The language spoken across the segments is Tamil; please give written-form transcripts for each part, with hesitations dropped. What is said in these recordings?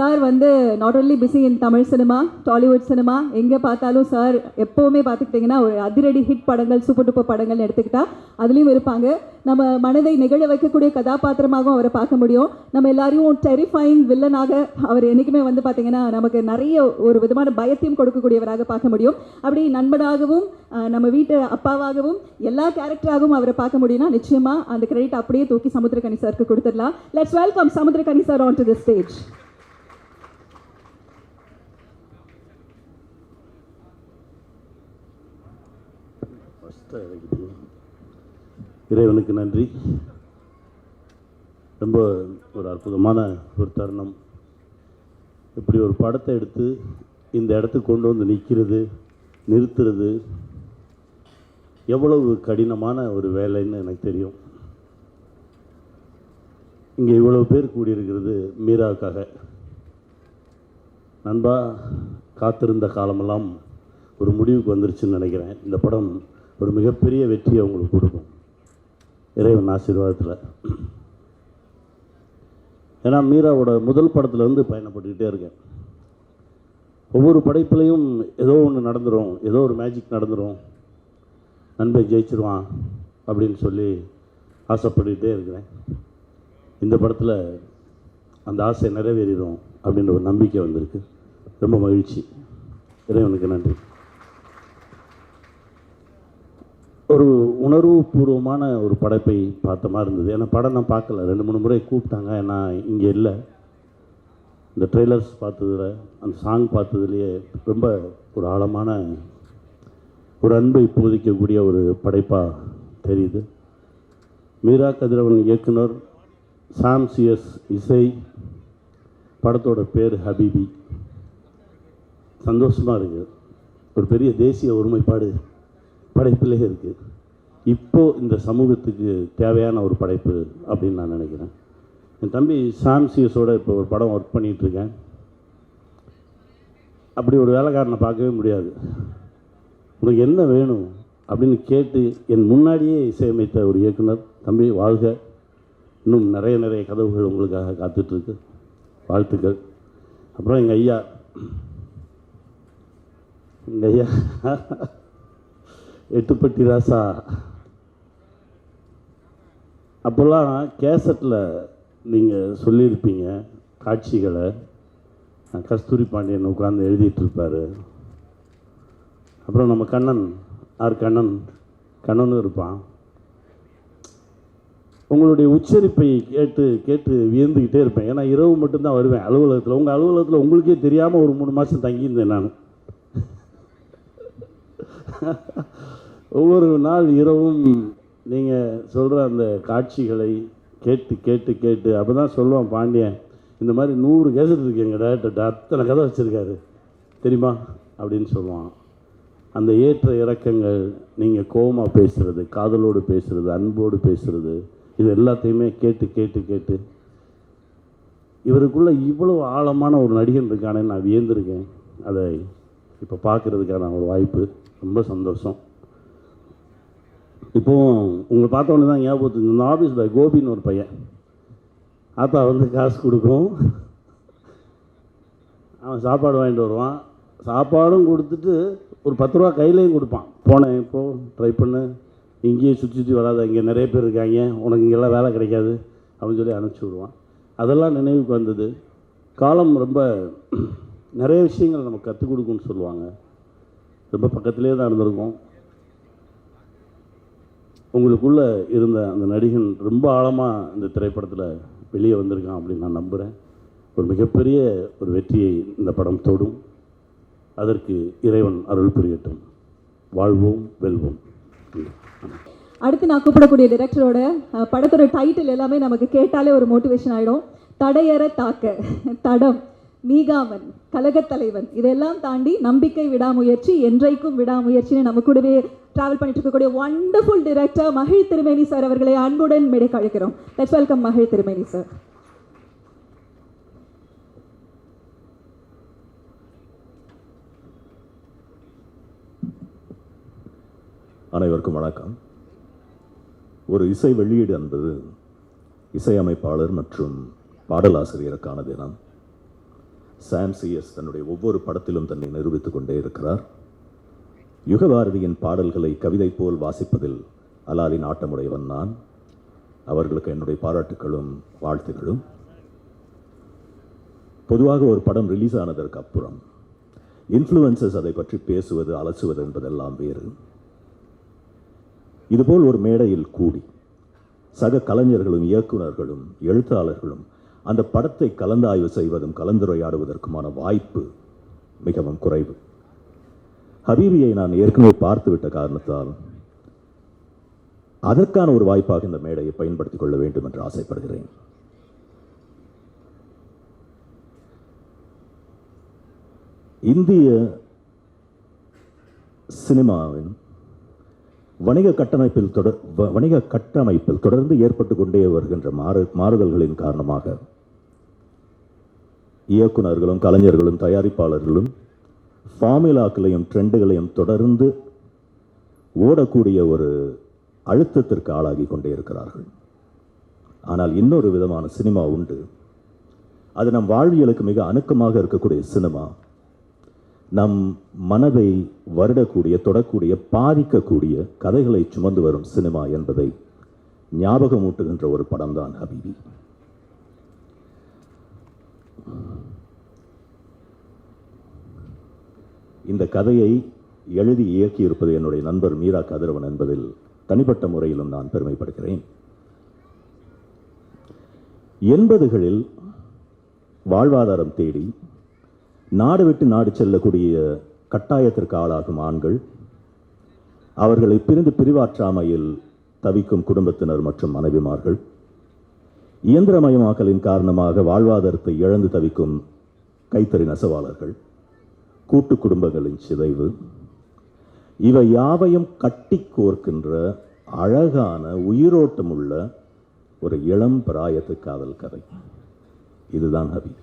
சார் வந்து not only busy in Tamil cinema, Tollywood cinema, எங்கே பார்த்தாலும் சார் எப்போவுமே பார்த்துக்கிட்டிங்கன்னா ஒரு அதிரடி ஹிட் படங்கள், சூப்பர் டூப்பர் படங்கள்னு எடுத்துக்கிட்டா அதுலேயும் இருப்பாங்க. நம்ம மனதை நிகழ வைக்கக்கூடிய கதாபாத்திரமாகவும் அவரை பார்க்க முடியும். நம்ம எல்லாரையும் டெரிஃபைங் வில்லனாக அவர் என்றைக்குமே வந்து பார்த்திங்கன்னா நமக்கு நிறைய ஒரு விதமான பயத்தையும் கொடுக்கக்கூடியவராக பார்க்க முடியும். அப்படி நண்பனாகவும் நம்ம வீட்டு அப்பாவாகவும் எல்லா கேரக்டராகவும் அவரை பார்க்க முடியும்னா நிச்சயமாக அந்த கிரெடிட் அப்படியே தூக்கி சமுத்திரக்கனி சாருக்கு கொடுத்துடலாம். Let's welcome Samuthirakani sir on to the stage. இறைவனுக்கு நன்றி. ரொம்ப ஒரு அற்புதமான ஒரு தருணம். இப்படி ஒரு படத்தை எடுத்து இந்த இடத்துக்கு கொண்டு வந்து நிறுத்துறது எவ்வளவு கடினமான ஒரு வேலைன்னு எனக்கு தெரியும். இங்கே இவ்வளவு பேர் கூடியிருக்கிறது மீராவுக்காக. நண்பா, காத்திருந்த காலமெல்லாம் ஒரு முடிவுக்கு வந்துருச்சுன்னு நினைக்கிறேன். இந்த படம் ஒரு மிகப்பெரிய வெற்றியை அவங்களுக்கு கொடுக்கும், இறைவன் ஆசீர்வாதத்தில். ஏன்னா மீராவோட முதல் படத்துலேருந்து பயணப்பட்டுக்கிட்டே இருக்கேன். ஒவ்வொரு படைப்புலையும் ஏதோ ஒன்று நடந்துடும், ஏதோ ஒரு மேஜிக் நடந்துடும், நண்பன் ஜெயிச்சிருவான் அப்படின்னு சொல்லி ஆசைப்பட்டுக்கிட்டே இருக்கிறேன். இந்த படத்தில் அந்த ஆசை நிறைவேறிடும் அப்படின்ற ஒரு நம்பிக்கை வந்திருக்கு. ரொம்ப மகிழ்ச்சி. இறைவனுக்கு நன்றி. ஒரு உணர்வு பூர்வமான ஒரு படைப்பை பார்த்த மாதிரி இருந்தது. ஏன்னா படம் நான் பார்க்கல, 2-3 முறை கூப்பிட்டாங்க, நான் இங்கே இல்லை. இந்த ட்ரெய்லர்ஸ் பார்த்ததில், அந்த சாங் பார்த்ததுலேயே ரொம்ப ஒரு ஆழமான ஒரு அன்பை போதிக்கக்கூடிய ஒரு படைப்பாக தெரியுது. மீரா கதிரவன் இயக்குனர், சாம் சிஎஸ் இசை, படத்தோட பேர் ஹபீபி. சந்தோஷமாக இருக்குது. ஒரு பெரிய தேசிய ஒருமைப்பாடு படைப்பிலே இருக்குது. இப்போது இந்த சமூகத்துக்கு தேவையான ஒரு படைப்பு அப்படின்னு நான் நினைக்கிறேன். என் தம்பி சாம் சிஎஸோட இப்போ ஒரு படம் ஒர்க் பண்ணிகிட்ருக்கேன். அப்படி ஒரு வேலைக்காரனை பார்க்கவே முடியாது. உனக்கு என்ன வேணும் அப்படின்னு கேட்டு என் முன்னாடியே இசையமைத்த ஒரு இயக்குனர். தம்பி வாழ்க, இன்னும் நிறைய கதவுகள் உங்களுக்காக காத்துட்ருக்கு. வாழ்த்துக்கள். அப்புறம் எங்கள் ஐயா எட்டுப்பட்டி ராசா. அப்போல்லாம் கேசட்டில் நீங்கள் சொல்லியிருப்பீங்க காட்சிகளை. கஸ்தூரி பாண்டியன் உட்கார்ந்து எழுதிட்டுருப்பார். அப்புறம் நம்ம கண்ணனும் இருப்பான். உங்களுடைய உச்சரிப்பை கேட்டு வியந்துக்கிட்டே இருப்பேன். ஏன்னா இரவு மட்டும்தான் வருவேன் அலுவலகத்தில். உங்கள் அலுவலகத்தில் உங்களுக்கே தெரியாமல் ஒரு 3 மாதம் தங்கியிருந்தேன் நான். ஒவ்வொரு நாள் இரவும் நீங்கள் சொல்கிற அந்த காட்சிகளை கேட்டு அப்போ தான் சொல்லுவான் பாண்டியன், இந்த மாதிரி 100 கேசட் இருக்கு எங்கள் டேரக்டர்கிட்ட, அத்தனை கதை வச்சுருக்காரு தெரியுமா அப்படின்னு சொல்லுவான். அந்த ஏற்ற இறக்கங்கள், நீங்கள் கோவமாக பேசுகிறது, காதலோடு பேசுகிறது, அன்போடு பேசுகிறது, இது எல்லாத்தையுமே கேட்டு இவருக்குள்ளே இவ்வளோ ஆழமான ஒரு நடிகன் இருக்கானே நான் வியந்திருக்கேன். அதை இப்போ பார்க்குறதுக்கான ஒரு வாய்ப்பு. ரொம்ப சந்தோஷம். இப்போது உங்களை பார்த்தோன்னே தான் ஞாபகத்துக்கு இந்த ஆஃபீஸ் பாய் கோபின்னு ஒரு பையன். ஆத்தா வந்து காசு கொடுக்கும், அவன் சாப்பாடு வாங்கிட்டு வருவான். சாப்பாடும் கொடுத்துட்டு ஒரு 10 ரூபா கையிலையும் கொடுப்பான். போனேன் இப்போது ட்ரை பண்ணு, இங்கேயே சுற்றி வராத, இங்கே நிறைய பேர் இருக்காங்க, உனக்கு இங்கெல்லாம் வேலை கிடைக்காது அப்படின்னு சொல்லி அனுப்பிச்சி விடுவான். அதெல்லாம் நினைவுக்கு வந்தது. காலம் ரொம்ப நிறைய விஷயங்கள் நமக்கு கற்றுக் கொடுக்குன்னு சொல்லுவாங்க. ரொம்ப பக்கத்துலேயே தான் இருந்திருக்கோம். உங்களுக்குள்ளே இருந்த அந்த நடிகன் ரொம்ப ஆழமாக இந்த திரைப்படத்தில் வெளியே வந்திருக்கான் அப்படின்னு நான் நம்புகிறேன். ஒரு மிகப்பெரிய ஒரு வெற்றியை இந்த படம் தொடும். அதற்கு இறைவன் அருள் புரியட்டும். வாழ்வோம், வெல்வோம். அடுத்து நான் கூப்பிடக்கூடிய டைரக்டரோட படத்தோட டைட்டில் எல்லாமே நமக்கு கேட்டாலே ஒரு மோட்டிவேஷன் ஆகிடும். தடையற தாக்க, தடம், மீகாமன், கழகத்தலைவன், இதெல்லாம் தாண்டி நம்பிக்கை, விடாமுயற்சி, என்றைக்கும் விடாமுயற்சின்னு நம்ம கூடவே ட்ராவல் பண்ணிட்டு இருக்கக்கூடிய வண்டர்ஃபுல் டைரக்டர் மகிழ் திருமேனி சார் அவர்களை அன்புடன் மேடைக்கு அழைக்கிறோம். லெட்ஸ் வெல்கம் மகிழ் திருமேனி சார். அனைவருக்கும் வணக்கம். ஒரு இசை வெளியீடு என்பது இசையமைப்பாளர் மற்றும் பாடலாசிரியருக்கான தினம். சாம் சிஎஸ் தன்னுடைய ஒவ்வொரு படத்திலும் தன்னை நிரூபித்துக் கொண்டே இருக்கிறார். யுகபாரதியின் பாடல்களை கவிதை போல் வாசிப்பதில் அலாலின் ஆட்டமுடையவன் நான். அவர்களுக்கு என்னுடைய பாராட்டுகளும் வாழ்த்துகளும். பொதுவாக ஒரு படம் ரிலீஸ் ஆனதற்கு அப்புறம் இன்ஃப்ளூயன்சஸ் அதை பற்றி பேசுவது, அலசுவது என்பதெல்லாம் வேறு. இதுபோல் ஒரு மேடையில் கூடி சக கலைஞர்களும் இயக்குநர்களும் எழுத்தாளர்களும் அந்த படத்தை கலந்தாய்வு செய்வதும் கலந்துரையாடுவதற்குமான வாய்ப்பு மிகவும் குறைவு. ஹபீபியை நான் ஏற்கனவே பார்த்துவிட்ட காரணத்தால் அதற்கான ஒரு வாய்ப்பாக இந்த மேடையை பயன்படுத்திக் கொள்ள வேண்டும் என்று ஆசைப்படுகிறேன். இந்திய சினிமாவின் வணிக கட்டமைப்பில் தொடர்ந்து ஏற்பட்டு கொண்டே வருகின்ற மாறுதல்களின் காரணமாக இயக்குநர்களும் கலைஞர்களும் தயாரிப்பாளர்களும் ஃபார்முலாக்களையும் ட்ரெண்டுகளையும் தொடர்ந்து ஓடக்கூடிய ஒரு அழுத்தத்திற்கு ஆளாகி கொண்டே இருக்கிறார்கள். ஆனால் இன்னொரு விதமான சினிமா உண்டு. அது நம் வாழ்வியலுக்கு மிக அணுக்கமாக இருக்கக்கூடிய சினிமா. நம் மனதை வருடக்கூடிய, தொடக்கூடிய, பாதிக்கக்கூடிய கதைகளை சுமந்து வரும் சினிமா என்பதை ஞாபகமூட்டுகின்ற ஒரு படம்தான் ஹபீபி. இந்த கதையை எழுதி இயக்கியிருப்பது என்னுடைய நண்பர் மீரா கதிரவன் என்பதில் தனிப்பட்ட முறையிலும் நான் பெருமைப்படுகிறேன். 80களில் வாழ்வாதாரம் தேடி நாடு விட்டு நாடு செல்லக்கூடிய கட்டாயத்திற்கு ஆளாகும் ஆண்கள், அவர்களை பிரிந்து பிரிவாற்றாமையில் தவிக்கும் குடும்பத்தினர் மற்றும் மனைவிமார்கள், இயந்திரமயமாக்கலின் காரணமாக வாழ்வாதாரத்தை இழந்து தவிக்கும் கைத்தறி நெசவாளர்கள், கூட்டு குடும்பங்களின் சிதைவு, இவை யாவையும் கட்டி கோர்க்கின்ற அழகான உயிரோட்டமுள்ள ஒரு இளம் பிராயத்து காதல் கதை. இதுதான் ஹபீபி.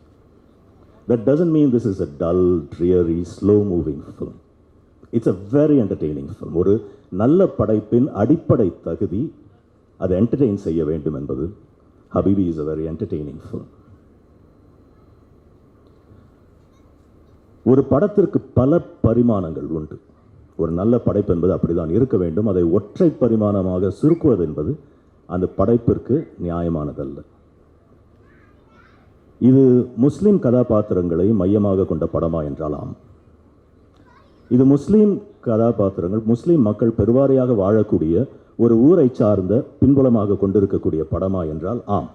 That doesn't mean this is a dull, dreary, slow-moving film. It's a very entertaining film. ஒரு நல்ல படைப்பின் அடிப்படை தகுதி அதை என்டர்டெயின் செய்ய வேண்டும் என்பது. ஹபீபி is a very entertaining film. ஒரு படத்திற்கு பல பரிமாணங்கள் உண்டு. ஒரு நல்ல படைப்பு என்பது அப்படிதான் இருக்க வேண்டும். அதை ஒற்றை பரிமாணமாக சுருக்குவது என்பது அந்த படைப்பிற்கு நியாயமானதல்ல. இது முஸ்லிம் கதாபாத்திரங்களை மையமாக கொண்ட படமா என்றாலாம். இது முஸ்லிம் கதாபாத்திரங்கள், முஸ்லிம் மக்கள் பெருவாரியாக வாழக்கூடிய ஒரு ஊரை சார்ந்த பின்புலமாக கொண்டிருக்கக்கூடிய படமா என்றால் ஆம்.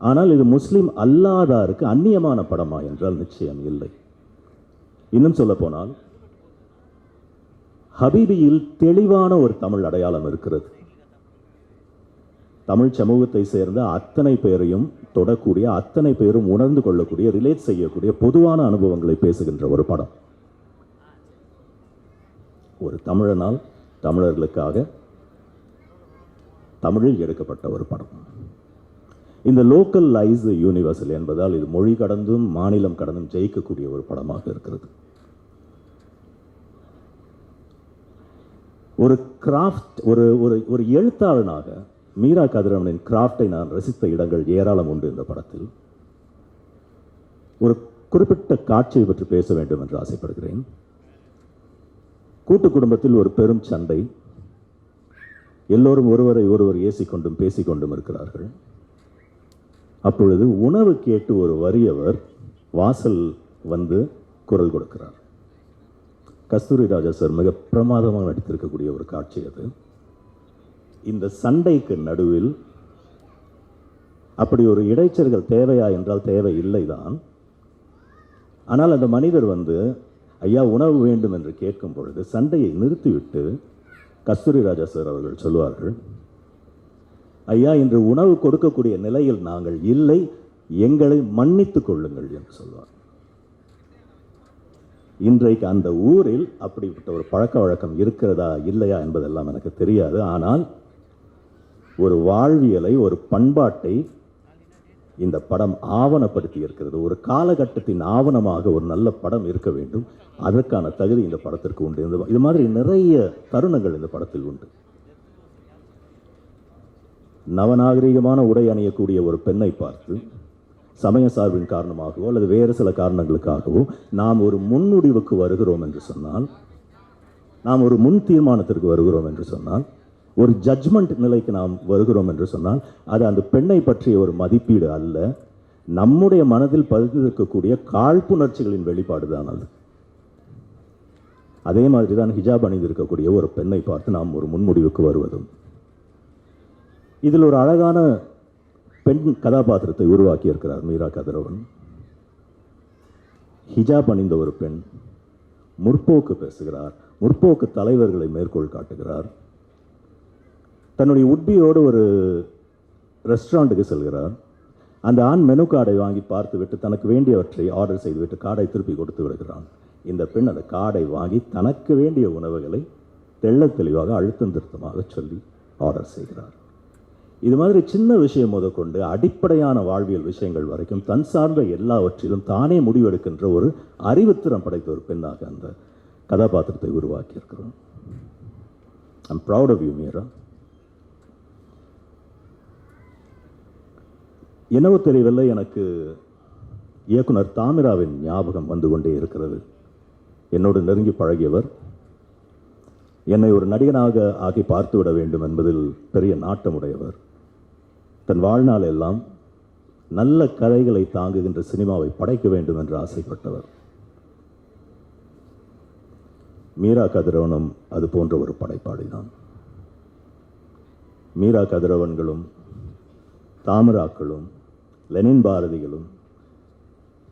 ஆனால் இது முஸ்லிம் அல்லாதாருக்கு அந்நியமான படமா என்றால் நிச்சயம் இல்லை. இன்னும் சொல்ல போனால் ஹபீபியில் தெளிவான ஒரு தமிழ் அடையாளம் இருக்கிறது. தமிழ் சமூகத்தை சேர்ந்த அத்தனை பேரையும் தொடக்கூடிய, அத்தனை பேரும் உணர்ந்து கொள்ளக்கூடிய, ரிலேட் செய்யக்கூடிய பொதுவான அனுபவங்களை பேசுகின்ற ஒரு படம். ஒரு தமிழனால் தமிழர்களுக்காக தமிழில் எடுக்கப்பட்ட ஒரு படம். இந்த லோக்கல் லைஸ் யூனிவர்சல் என்பதால் இது மொழி கடந்தும் மாநிலம் கடந்தும் ஜெயிக்கக்கூடிய ஒரு படமாக இருக்கிறது. ஒரு கிராஃப்ட், ஒரு எழுத்தாளனாக மீரா கதிரவனின் கிராஃப்டை நான் ரசித்த இடங்கள் ஏராளம் உண்டு இந்த படத்தில். ஒரு குறிப்பிட்ட காட்சியை பற்றி பேச வேண்டும் என்று ஆசைப்படுகிறேன். கூட்டு குடும்பத்தில் ஒரு பெரும் சண்டை. எல்லோரும் ஒருவரை ஒருவர் ஏசிக்கொண்டும் பேசிக்கொண்டும் இருக்கிறார்கள். அப்பொழுது உணவு கேட்டு ஒரு வறியவர் வாசல் வந்து குரல் கொடுக்கிறார். கஸ்தூரி ராஜா சார் மிக பிரமாதமாக நடித்திருக்கக்கூடிய ஒரு காட்சி அது. இந்த சண்டைக்கு நடுவில் அப்படி ஒரு இடைச்சல்கள் தேவையா என்றால் தேவை இல்லைதான். ஆனால் அந்த மனிதர் வந்து ஐயா உணவு வேண்டும் என்று கேட்கும் பொழுது சண்டையை நிறுத்திவிட்டு கஸ்தூரி ராஜா சார் அவர்கள் சொல்வார்கள், ஐயா இன்று உணவு கொடுக்கக்கூடிய நிலையில் நாங்கள் இல்லை, எங்களை மன்னித்துக் கொள்ளுங்கள் என்று சொல்வார். இன்றைக்கு அந்த ஊரில் அப்படிப்பட்ட ஒரு பழக்க வழக்கம் இருக்கிறதா இல்லையா என்பதெல்லாம் எனக்கு தெரியாது. ஆனால் ஒரு வாழ்வியலை, ஒரு பண்பாட்டை இந்த படம் ஆவணப்படுத்தி இருக்கிறது. ஒரு காலகட்டத்தின் ஆவணமாக ஒரு நல்ல படம் இருக்க வேண்டும். அதற்கான தகுதி இந்த படத்திற்கு உண்டு. இது மாதிரி நிறைய தருணங்கள் இந்த படத்தில் உண்டு. நவநாகரிகமான உடை அணியக்கூடிய ஒரு பெண்ணை பார்த்து சமய சார்பின் காரணமாகவோ அல்லது வேறு சில காரணங்களுக்காகவோ நாம் ஒரு முன்முடிவுக்கு வருகிறோம் என்று சொன்னால், நாம் ஒரு முன் தீர்மானத்திற்கு வருகிறோம் என்று சொன்னால், ஒரு ஜட்ஜ்மெண்ட் நிலைக்கு நாம் வருகிறோம் என்று சொன்னால், அது அந்த பெண்ணை பற்றிய ஒரு மதிப்பீடு அல்ல, நம்முடைய மனதில் பதிந்திருக்கக்கூடிய காழ்ப்புணர்ச்சிகளின் வெளிப்பாடு தான் அது. அதே மாதிரி தான் ஹிஜாப் அணிந்திருக்கக்கூடிய ஒரு பெண்ணை பார்த்து நாம் ஒரு முன்முடிவுக்கு வருவதும். இதில் ஒரு அழகான பெண் கதாபாத்திரத்தை உருவாக்கி இருக்கிறார் மீரா கதிரவன். ஹிஜாப் அணிந்த ஒரு பெண், முற்போக்கு பேசுகிறார், முற்போக்கு தலைவர்களை மேற்கோள் காட்டுகிறார். தன்னுடைய உட்பியோடு ஒரு ரெஸ்டாரண்ட்டுக்கு செல்கிறார். அந்த ஆண் மெனு கார்டை வாங்கி பார்த்துவிட்டு தனக்கு வேண்டியவற்றை ஆர்டர் செய்துவிட்டு கார்டை திருப்பி கொடுத்து விடுகிறான். இந்த பெண் அந்த கார்டை வாங்கி தனக்கு வேண்டிய உணவுகளை தெள்ளத் தெளிவாக அழுத்தம் திருத்தமாக சொல்லி ஆர்டர் செய்கிறார். இது மாதிரி சின்ன விஷயம் முதற்கொண்டு அடிப்படையான வாழ்வியல் விஷயங்கள் வரைக்கும் தன் சார்ந்த எல்லாவற்றிலும் தானே முடிவெடுக்கின்ற ஒரு அறிவுத்திறம் படைத்த ஒரு பெண்ணாக அந்த கதாபாத்திரத்தை உருவாக்கி இருக்கிறோம். I'm proud of you Meera. என்னவோ தெரியவில்லை, எனக்கு இயக்குனர் தாமிராவின் ஞாபகம் வந்து கொண்டே இருக்கிறது. என்னோடு நெருங்கி பழகியவர், என்னை ஒரு நடிகனாக ஆக்கி பார்த்துவிட வேண்டும் என்பதில் பெரிய நாட்டமுடையவர். தன் வாழ்நாள் எல்லாம் நல்ல கதைகளை தாங்குகின்ற சினிமாவை படைக்க வேண்டும் என்று ஆசைப்பட்டவர். மீரா கதிரவனும் அது போன்ற ஒரு படைப்பாளிதான். மீரா கதிரவன்களும் தாமிராக்களும் லெனின் பாரதிகளும்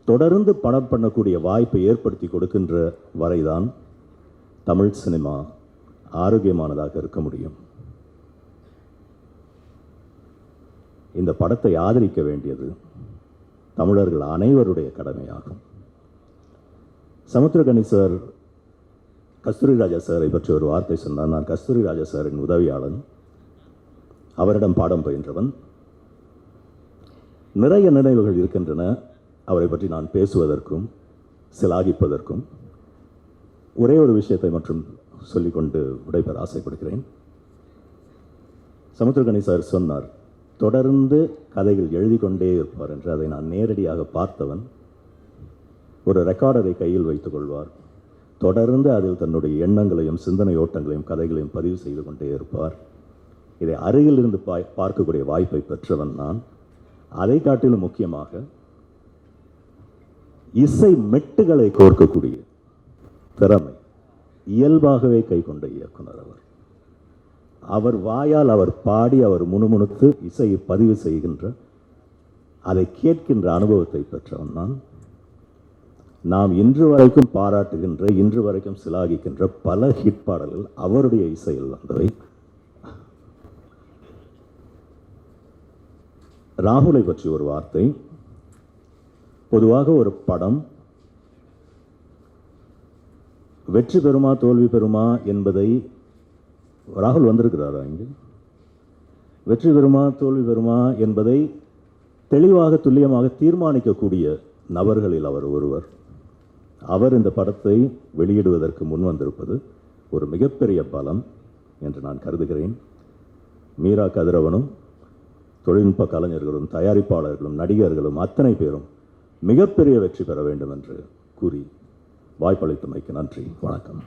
தொடர்ந்து படம் பண்ணக்கூடிய வாய்ப்பை ஏற்படுத்தி கொடுக்கின்ற வரைதான் தமிழ் சினிமா ஆரோக்கியமானதாக இருக்க முடியும். இந்த படத்தை ஆதரிக்க வேண்டியது தமிழர்கள் அனைவருடைய கடமையாகும். சமுத்திரகனி சார் கஸ்தூரி ராஜா சாரை பற்றி ஒரு வார்த்தை சொன்னார். நான் கஸ்தூரி ராஜா சாரின் உதவியாளன், அவரிடம் பாடம் பயின்றவன். நிறைய நினைவுகள் இருக்கின்றன அவரை பற்றி நான் பேசுவதற்கும் சிலாகிப்பதற்கும். ஒரே ஒரு விஷயத்தை மட்டும் சொல்லிக்கொண்டு விடைபெற ஆசைப்படுகிறேன். சமுத்திரகனி சார் சொன்னார், தொடர்ந்து கதைகள் எழுதி கொண்டே இருப்பார் என்று. அதை நான் நேரடியாக பார்த்தவன். ஒரு ரெக்கார்டரை கையில் வைத்துக் கொள்வார், தொடர்ந்து அதில் தன்னுடைய எண்ணங்களையும் சிந்தனை ஓட்டங்களையும் கதைகளையும் பதிவு செய்து கொண்டே இருப்பார். இதை அருகிலிருந்து பார்க்கக்கூடிய வாய்ப்பை பெற்றவன் நான். அதை காட்டிலும் முக்கியமாக இசை மெட்டுகளை கோர்க்கக்கூடிய திறமை இயல்பாகவே கை கொண்ட இயக்குனர் அவர். அவர் வாயால் அவர் பாடி அவர் முணுமுணுத்து இசையை பதிவு செய்கின்ற, அதை கேட்கின்ற அனுபவத்தை பெற்றவன் நான். நாம் இன்று வரைக்கும் பாராட்டுகின்ற, இன்று வரைக்கும் சிலாகிக்கின்ற பல ஹிட் பாடல்கள் அவருடைய இசையில் வந்தவை. ராகுலை பற்றி ஒரு வார்த்தை. பொதுவாக ஒரு படம் வெற்றி பெறுமா தோல்வி பெறுமா என்பதை, ராகுல் வந்திருக்கிறாரா இங்கே, வெற்றி பெறுமா தோல்வி பெறுமா என்பதை தெளிவாக துல்லியமாக தீர்மானிக்கக்கூடிய நபர்களில் அவர் ஒருவர். அவர் இந்த படத்தை வெளியிடுவதற்கு முன் வந்திருப்பது ஒரு மிகப்பெரிய பலம் என்று நான் கருதுகிறேன். மீரா கதிரவனும் தொழில்நுட்ப கலைஞர்களும் தயாரிப்பாளர்களும் நடிகர்களும் அத்தனை பேரும் மிகப்பெரிய வெற்றி பெற வேண்டும் என்று கூறி வாய்ப்பளித்தமைக்கு நன்றி. வணக்கம்.